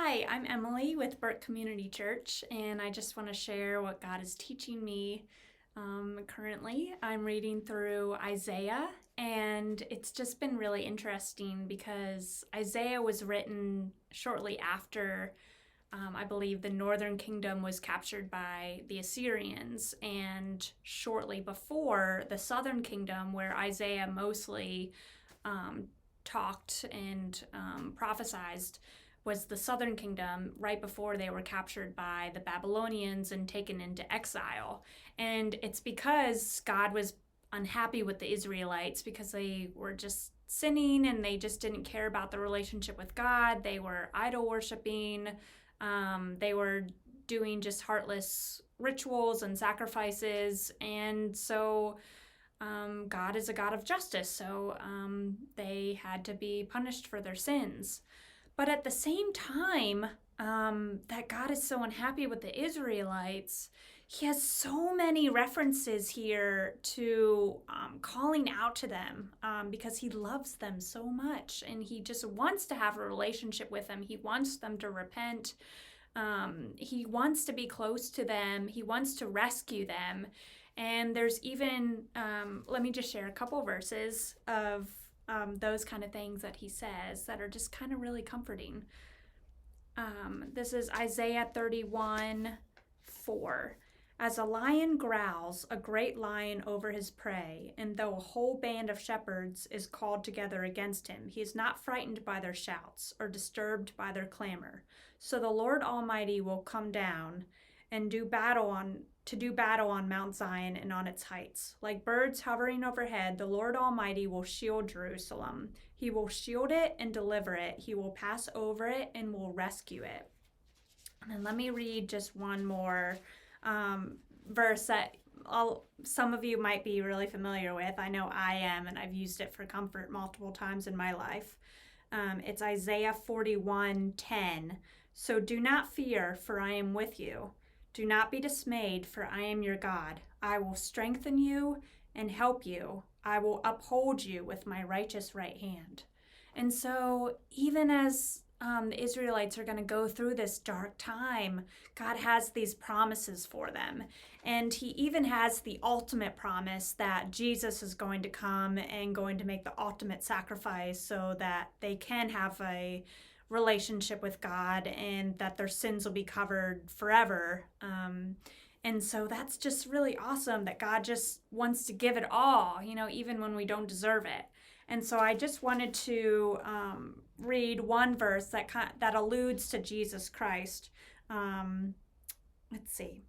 Hi, I'm Emily with Burke Community Church, and I just want to share what God is teaching me currently. I'm reading through Isaiah, and it's just been really interesting because Isaiah was written shortly after, I believe, the northern kingdom was captured by the Assyrians, and shortly before the southern kingdom, where Isaiah mostly talked and prophesied, was the southern kingdom right before they were captured by the Babylonians and taken into exile. And it's because God was unhappy with the Israelites because they were just sinning and they just didn't care about the relationship with God. They were idol worshiping. They were doing just heartless rituals and sacrifices. And so God is a God of justice. So they had to be punished for their sins. But at the same time that God is so unhappy with the Israelites, he has so many references here to calling out to them because he loves them so much and he just wants to have a relationship with them. He wants them to repent. He wants to be close to them. He wants to rescue them. And there's even, let me just share a couple verses of those kind of things that he says that are just kind of really comforting. This is Isaiah 31:4. As a lion growls, a great lion over his prey, and though a whole band of shepherds is called together against him, he is not frightened by their shouts or disturbed by their clamor. So the Lord Almighty will come down and do battle on Mount Zion and on its heights. Like birds hovering overhead, the Lord Almighty will shield Jerusalem. He will shield it and deliver it. He will pass over it and will rescue it. And then let me read just one more verse that some of you might be really familiar with. I know I am, and I've used it for comfort multiple times in my life. It's Isaiah 41:10. So do not fear, for I am with you. Do not be dismayed, for I am your God. I will strengthen you and help you. I will uphold you with my righteous right hand. And so even as the Israelites are going to go through this dark time, God has these promises for them. And he even has the ultimate promise that Jesus is going to come and going to make the ultimate sacrifice so that they can have a relationship with God and that their sins will be covered forever. And so that's just really awesome that God just wants to give it all, even when we don't deserve it. And so I just wanted to read one verse that alludes to Jesus Christ. Let's see.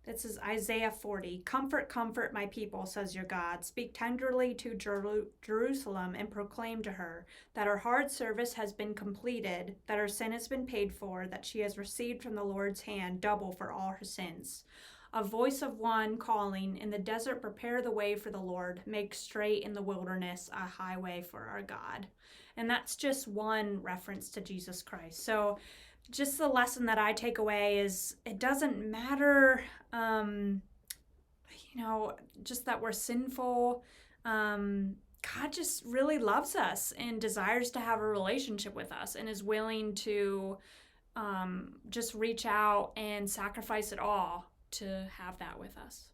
This is Isaiah 40. Comfort, comfort my people, says your God. Speak tenderly to Jerusalem and proclaim to her that her hard service has been completed, that her sin has been paid for, that she has received from the Lord's hand double for all her sins. A voice of one calling, in the desert prepare the way for the Lord, make straight in the wilderness a highway for our God. And that's just one reference to Jesus Christ. So just the lesson that I take away is it doesn't matter, just that we're sinful. God just really loves us and desires to have a relationship with us and is willing to just reach out and sacrifice it all to have that with us.